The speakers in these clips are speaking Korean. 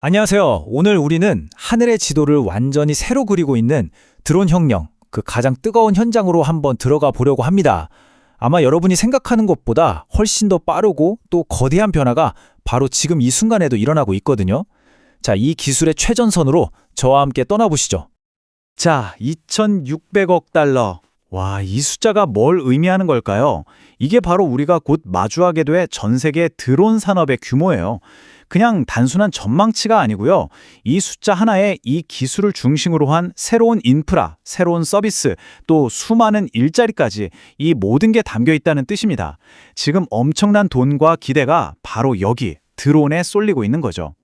안녕하세요. 오늘 우리는 하늘의 지도를 완전히 새로 그리고 있는 드론 혁명, 그 가장 뜨거운 현장으로 한번 들어가 보려고 합니다. 아마 여러분이 생각하는 것보다 훨씬 더 빠르고 또 거대한 변화가 바로 지금 이 순간에도 일어나고 있거든요. 자, 이 기술의 최전선으로 저와 함께 떠나보시죠. 자, 2,600억 달러. 와, 이 숫자가 뭘 의미하는 걸까요? 이게 바로 우리가 곧 마주하게 될 전 세계 드론 산업의 규모예요. 그냥 단순한 전망치가 아니고요. 이 숫자 하나에 이 기술을 중심으로 한 새로운 인프라, 새로운 서비스, 또 수많은 일자리까지 이 모든 게 담겨 있다는 뜻입니다. 지금 엄청난 돈과 기대가 바로 여기 드론에 쏠리고 있는 거죠.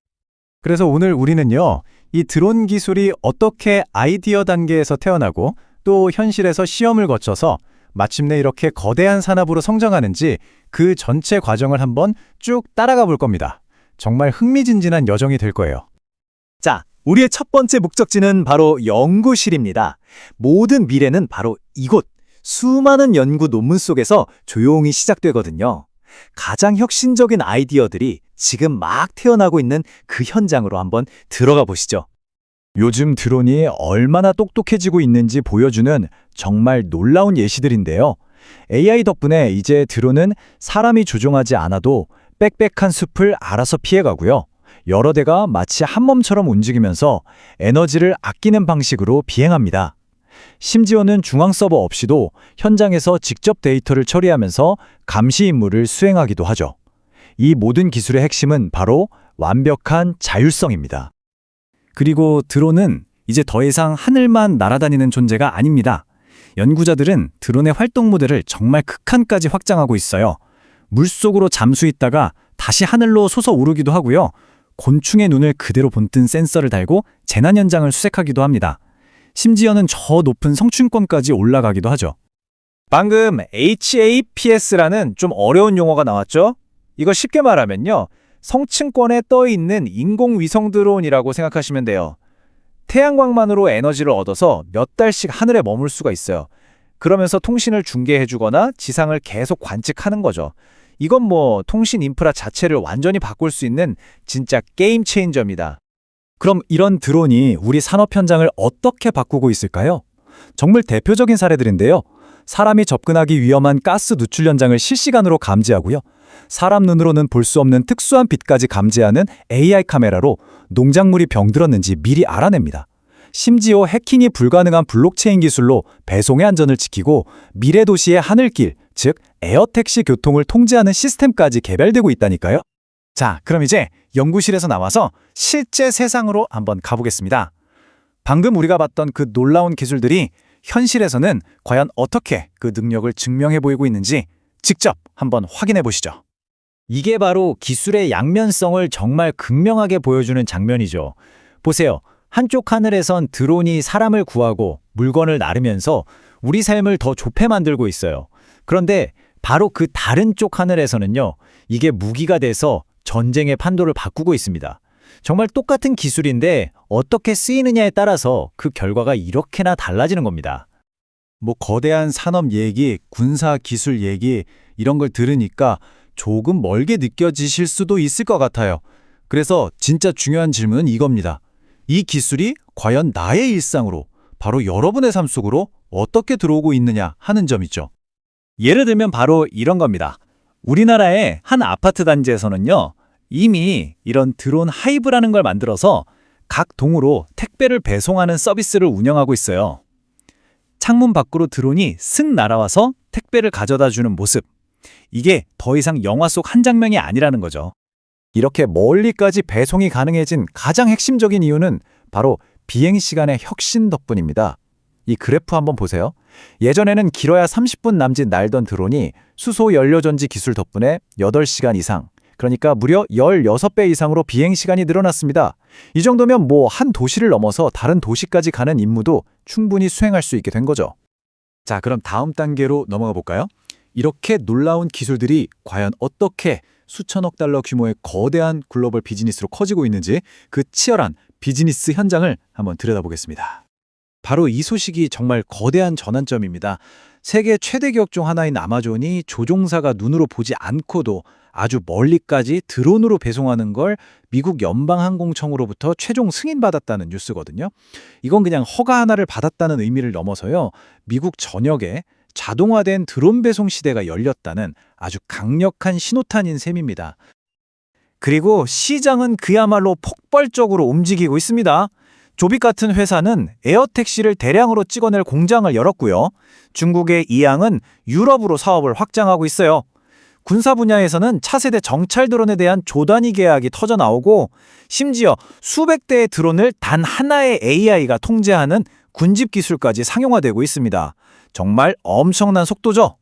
그래서 오늘 우리는요, 이 드론 기술이 어떻게 아이디어 단계에서 태어나고 또 현실에서 시험을 거쳐서 마침내 이렇게 거대한 산업으로 성장하는지 그 전체 과정을 한번 쭉 따라가 볼 겁니다. 정말 흥미진진한 여정이 될 거예요. 자, 우리의 첫 번째 목적지는 바로 연구실입니다. 모든 미래는 바로 이곳, 수많은 연구 논문 속에서 조용히 시작되거든요. 가장 혁신적인 아이디어들이 지금 막 태어나고 있는 그 현장으로 한번 들어가 보시죠. 요즘 드론이 얼마나 똑똑해지고 있는지 보여주는 정말 놀라운 예시들인데요. AI 덕분에 이제 드론은 사람이 조종하지 않아도 빽빽한 숲을 알아서 피해가고요. 여러 대가 마치 한 몸처럼 움직이면서 에너지를 아끼는 방식으로 비행합니다. 심지어는 중앙 서버 없이도 현장에서 직접 데이터를 처리하면서 감시 임무를 수행하기도 하죠. 이 모든 기술의 핵심은 바로 완벽한 자율성입니다. 그리고 드론은 이제 더 이상 하늘만 날아다니는 존재가 아닙니다. 연구자들은 드론의 활동 모델을 정말 극한까지 확장하고 있어요. 물속으로 잠수있다가 다시 하늘로 솟아오르기도 하고요. 곤충의 눈을 그대로 본뜬 센서를 달고 재난 현장을 수색하기도 합니다. 심지어는 저 높은 성층권까지 올라가기도 하죠. 방금 HAPS라는 좀 어려운 용어가 나왔죠? 이거 쉽게 말하면요, 성층권에 떠있는 인공위성 드론이라고 생각하시면 돼요. 태양광만으로 에너지를 얻어서 몇 달씩 하늘에 머물 수가 있어요. 그러면서 통신을 중계해주거나 지상을 계속 관측하는 거죠. 이건 뭐 통신 인프라 자체를 완전히 바꿀 수 있는 진짜 게임 체인저입니다. 그럼 이런 드론이 우리 산업 현장을 어떻게 바꾸고 있을까요? 정말 대표적인 사례들인데요. 사람이 접근하기 위험한 가스 누출 현장을 실시간으로 감지하고요. 사람 눈으로는 볼 수 없는 특수한 빛까지 감지하는 AI 카메라로 농작물이 병들었는지 미리 알아냅니다. 심지어 해킹이 불가능한 블록체인 기술로 배송의 안전을 지키고 미래 도시의 하늘길, 즉 에어택시 교통을 통제하는 시스템까지 개발되고 있다니까요. 자, 그럼 이제 연구실에서 나와서 실제 세상으로 한번 가보겠습니다. 방금 우리가 봤던 그 놀라운 기술들이 현실에서는 과연 어떻게 그 능력을 증명해 보이고 있는지 직접 한번 확인해 보시죠. 이게 바로 기술의 양면성을 정말 극명하게 보여주는 장면이죠. 보세요. 한쪽 하늘에선 드론이 사람을 구하고 물건을 나르면서 우리 삶을 더 좁게 만들고 있어요. 그런데 바로 그 다른 쪽 하늘에서는요, 이게 무기가 돼서 전쟁의 판도를 바꾸고 있습니다. 정말 똑같은 기술인데 어떻게 쓰이느냐에 따라서 그 결과가 이렇게나 달라지는 겁니다. 뭐 거대한 산업 얘기, 군사 기술 얘기 이런 걸 들으니까 조금 멀게 느껴지실 수도 있을 것 같아요. 그래서 진짜 중요한 질문은 이겁니다. 이 기술이 과연 나의 일상으로, 바로 여러분의 삶 속으로 어떻게 들어오고 있느냐 하는 점이죠. 예를 들면 바로 이런 겁니다. 우리나라의 한 아파트 단지에서는요, 이미 이런 드론 하이브라는 걸 만들어서 각 동으로 택배를 배송하는 서비스를 운영하고 있어요. 창문 밖으로 드론이 슥 날아와서 택배를 가져다 주는 모습. 이게 더 이상 영화 속 한 장면이 아니라는 거죠. 이렇게 멀리까지 배송이 가능해진 가장 핵심적인 이유는 바로 비행시간의 혁신 덕분입니다. 이 그래프 한번 보세요. 예전에는 길어야 30분 남짓 날던 드론이 수소 연료전지 기술 덕분에 8시간 이상, 그러니까 무려 16배 이상으로 비행시간이 늘어났습니다. 이 정도면 뭐 한 도시를 넘어서 다른 도시까지 가는 임무도 충분히 수행할 수 있게 된 거죠. 자, 그럼 다음 단계로 넘어가 볼까요? 이렇게 놀라운 기술들이 과연 어떻게 수천억 달러 규모의 거대한 글로벌 비즈니스로 커지고 있는지 그 치열한 비즈니스 현장을 한번 들여다보겠습니다. 바로 이 소식이 정말 거대한 전환점입니다. 세계 최대 기업 중 하나인 아마존이 조종사가 눈으로 보지 않고도 아주 멀리까지 드론으로 배송하는 걸 미국 연방항공청으로부터 최종 승인받았다는 뉴스거든요. 이건 그냥 허가 하나를 받았다는 의미를 넘어서요. 미국 전역에 자동화된 드론 배송 시대가 열렸다는 아주 강력한 신호탄인 셈입니다. 그리고 시장은 그야말로 폭발적으로 움직이고 있습니다. 조빅 같은 회사는 에어택시를 대량으로 찍어낼 공장을 열었고요. 중국의 이항은 유럽으로 사업을 확장하고 있어요. 군사 분야에서는 차세대 정찰 드론에 대한 조단위 계약이 터져 나오고 심지어 수백 대의 드론을 단 하나의 AI가 통제하는 군집 기술까지 상용화되고 있습니다. 정말 엄청난 속도죠.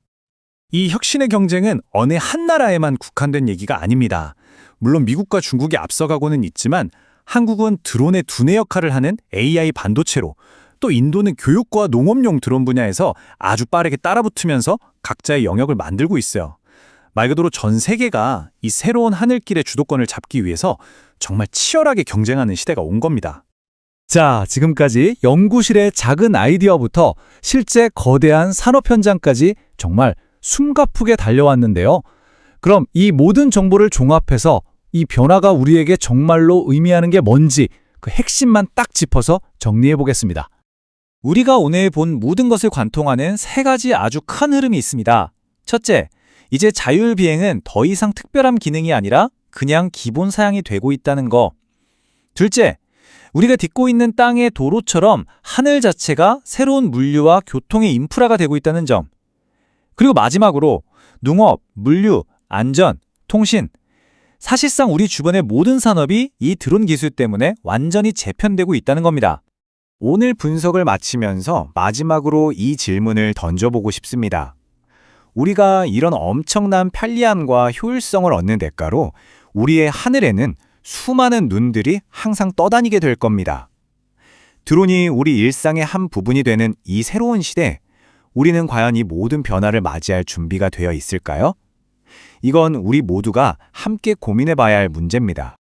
이 혁신의 경쟁은 어느 한 나라에만 국한된 얘기가 아닙니다. 물론 미국과 중국이 앞서가고는 있지만 한국은 드론의 두뇌 역할을 하는 AI 반도체로, 또 인도는 교육과 농업용 드론 분야에서 아주 빠르게 따라붙으면서 각자의 영역을 만들고 있어요. 말 그대로 전 세계가 이 새로운 하늘길의 주도권을 잡기 위해서 정말 치열하게 경쟁하는 시대가 온 겁니다. 자, 지금까지 연구실의 작은 아이디어부터 실제 거대한 산업 현장까지 정말 숨가쁘게 달려왔는데요. 그럼 이 모든 정보를 종합해서 이 변화가 우리에게 정말로 의미하는 게 뭔지 그 핵심만 딱 짚어서 정리해 보겠습니다. 우리가 오늘 본 모든 것을 관통하는 세 가지 아주 큰 흐름이 있습니다. 첫째, 이제 자율비행은 더 이상 특별한 기능이 아니라 그냥 기본 사양이 되고 있다는 거. 둘째, 우리가 딛고 있는 땅의 도로처럼 하늘 자체가 새로운 물류와 교통의 인프라가 되고 있다는 점. 그리고 마지막으로 농업, 물류, 안전, 통신. 사실상 우리 주변의 모든 산업이 이 드론 기술 때문에 완전히 재편되고 있다는 겁니다. 오늘 분석을 마치면서 마지막으로 이 질문을 던져보고 싶습니다. 우리가 이런 엄청난 편리함과 효율성을 얻는 대가로 우리의 하늘에는 수많은 눈들이 항상 떠다니게 될 겁니다. 드론이 우리 일상의 한 부분이 되는 이 새로운 시대, 우리는 과연 이 모든 변화를 맞이할 준비가 되어 있을까요? 이건 우리 모두가 함께 고민해 봐야 할 문제입니다.